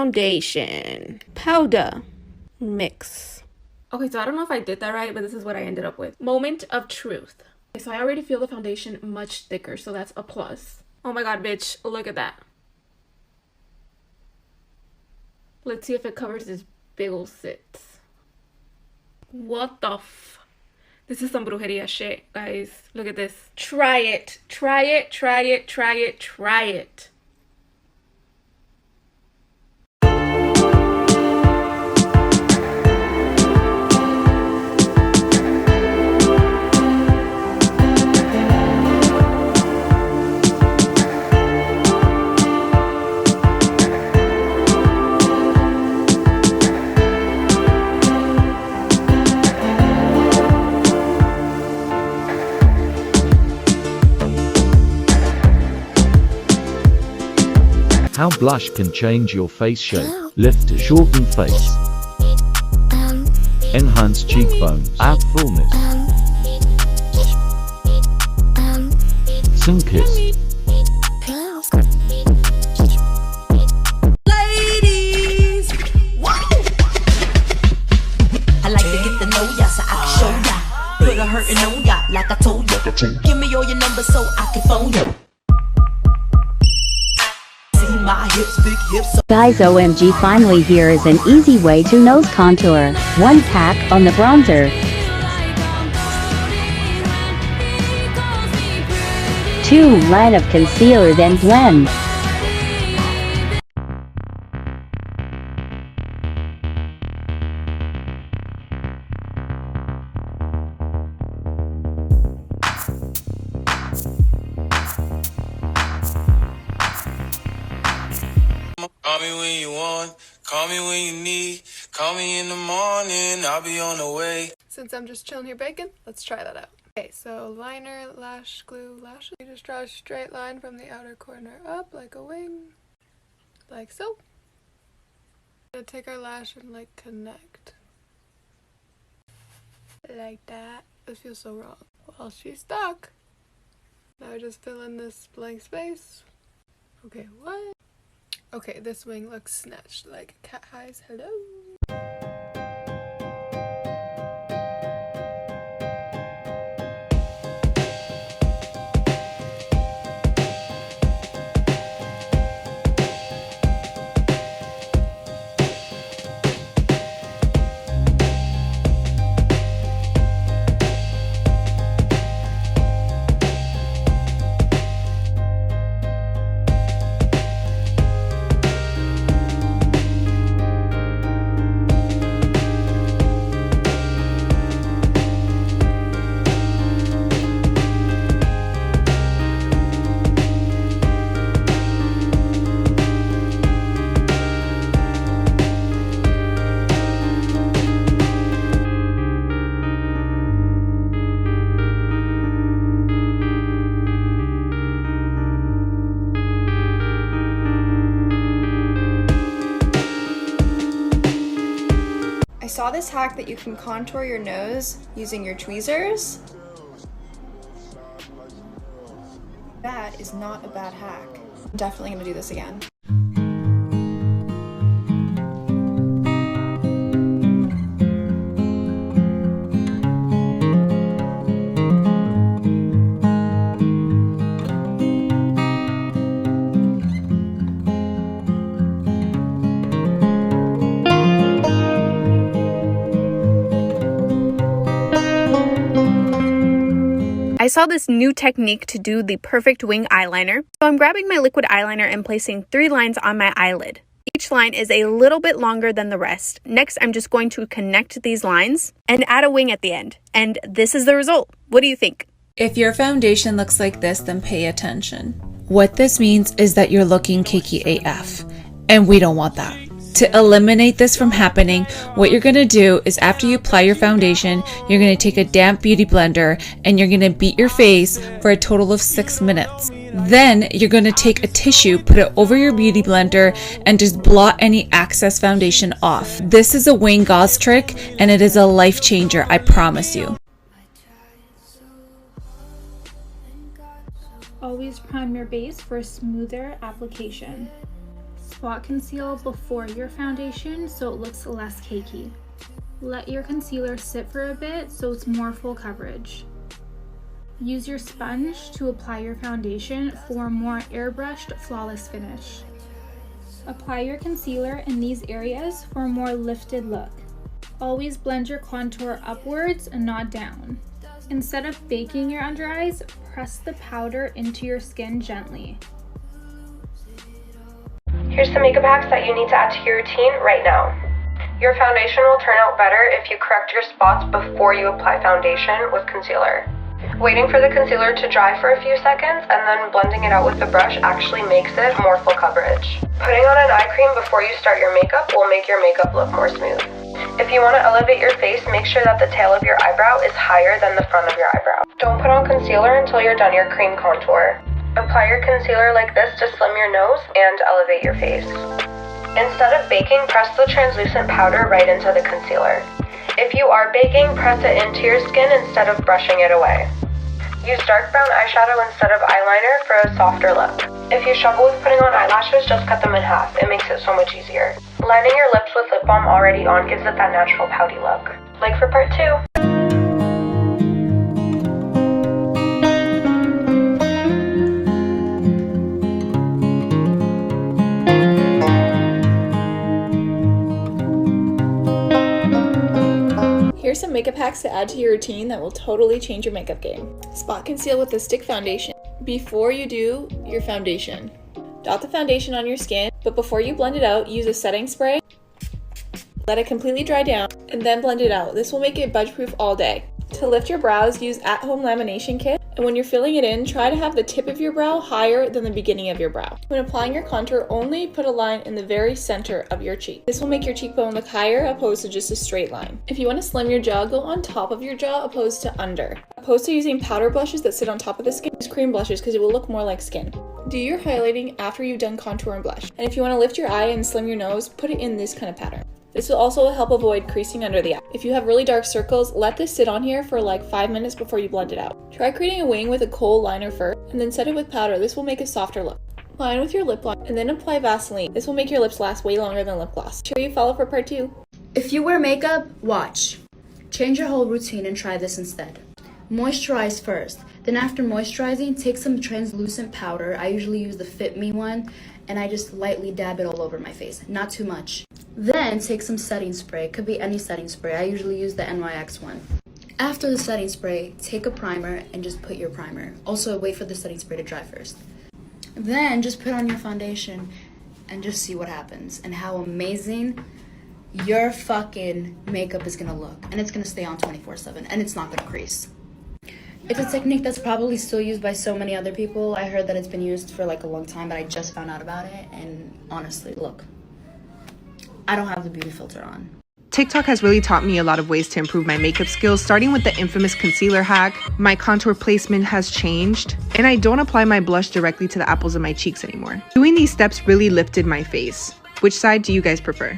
foundation, powder, mix. Okay, so I don't know if I did that right, but this is what I ended up with. Moment of truth. Okay, so I already feel the foundation much thicker, so that's a plus. Oh my god, bitch, look at that. Let's see if it covers this big ol' sits. What the f? This is some brujeria shit, guys. Look at this. Try it. Try it, try it, try it, try it. How blush can change your face shape. Lift to shorten face. Enhance cheekbones. Add fullness. Sun kiss. Ladies, whoa! I like to get to know ya so I can show ya. Put a hurtin' on ya like I told ya. Give me all your numbers so I can phone ya. Guys, OMG, finally here is an easy way to nose contour. 1 pack on the bronzer. 2 line of concealer, then blend. Call me when you want, call me when you need, call me in the morning, I'll be on the way. Since I'm just chilling here baking, let's try that out. Okay, so liner, lash glue, lashes. You just draw a straight line from the outer corner up like a wing, like so. We're gonna take our lash and like connect. Like that. This feels so wrong. Well, she's stuck. Now I just fill in this blank space. Okay, what? Okay, this wing looks snatched like cat eyes. Hello. I saw this hack that you can contour your nose using your tweezers. That is not a bad hack. I'm definitely gonna do this again. I saw this new technique to do the perfect wing eyeliner. So I'm grabbing my liquid eyeliner and placing 3 lines on my eyelid. Each line is a little bit longer than the rest. Next, I'm just going to connect these lines and add a wing at the end. And this is the result. What do you think? If your foundation looks like this, then pay attention. What this means is that you're looking cakey AF, and we don't want that. To eliminate this from happening, what you're going to do is after you apply your foundation, you're going to take a damp beauty blender and you're going to beat your face for a total of 6 minutes. Then you're going to take a tissue, put it over your beauty blender, and just blot any excess foundation off. This is a wing gauze trick and it is a life changer, I promise you. Always prime your base for a smoother application. spot conceal before your foundation so it looks less cakey. Let your concealer sit for a bit so it's more full coverage. Use your sponge to apply your foundation for a more airbrushed, flawless finish. Apply your concealer in these areas for a more lifted look. Always blend your contour upwards and not down. Instead of baking your under eyes, press the powder into your skin gently. Here's some makeup hacks that you need to add to your routine right now. Your foundation will turn out better if you correct your spots before you apply foundation with concealer. Waiting for the concealer to dry for a few seconds and then blending it out with the brush actually makes it more full coverage. Putting on an eye cream before you start your makeup will make your makeup look more smooth. If you want to elevate your face, make sure that the tail of your eyebrow is higher than the front of your eyebrow. Don't put on concealer until you're done your cream contour. Apply your concealer like this to slim your nose and elevate your face. Instead of baking, press the translucent powder right into the concealer. If you are baking, press it into your skin instead of brushing it away. Use dark brown eyeshadow instead of eyeliner for a softer look. If you struggle with putting on eyelashes, just cut them in half. It makes it so much easier. Lining your lips with lip balm already on gives it that natural pouty look. Like for part 2. Here's some makeup hacks to add to your routine that will totally change your makeup game. Spot conceal with a stick foundation. Before you do your foundation, dot the foundation on your skin, but before you blend it out, use a setting spray. Let it completely dry down, and then blend it out. This will make it budge-proof all day. To lift your brows, use at-home lamination kit, and when you're filling it in, try to have the tip of your brow higher than the beginning of your brow. When applying your contour, only put a line in the very center of your cheek. This will make your cheekbone look higher opposed to just a straight line. If you want to slim your jaw, go on top of your jaw opposed to under. Opposed to using powder blushes that sit on top of the skin, use cream blushes because it will look more like skin. Do your highlighting after you've done contour and blush. And if you want to lift your eye and slim your nose, put it in this kind of pattern. This will also help avoid creasing under the eye. If you have really dark circles, let this sit on here for like 5 minutes before you blend it out. Try creating a wing with a kohl liner first, and then set it with powder. This will make a softer look. Line with your lip line, and then apply Vaseline. This will make your lips last way longer than lip gloss. Sure you follow for part 2. If you wear makeup, watch. Change your whole routine and try this instead. Moisturize first. Then after moisturizing, take some translucent powder. I usually use the Fit Me one, and I just lightly dab it all over my face. Not too much. Then take some setting spray. It could be any setting spray. I usually use the NYX one. After the setting spray, take a primer and just put your primer. Also, wait for the setting spray to dry first. Then just put on your foundation and just see what happens and how amazing your fucking makeup is gonna look. And it's gonna stay on 24/7 and it's not gonna crease. It's a technique that's probably still used by so many other people. I heard that it's been used for like a long time, but I just found out about it. And honestly, look, I don't have the beauty filter on. TikTok has really taught me a lot of ways to improve my makeup skills, starting with the infamous concealer hack. My contour placement has changed, and I don't apply my blush directly to the apples of my cheeks anymore. Doing these steps really lifted my face. Which side do you guys prefer?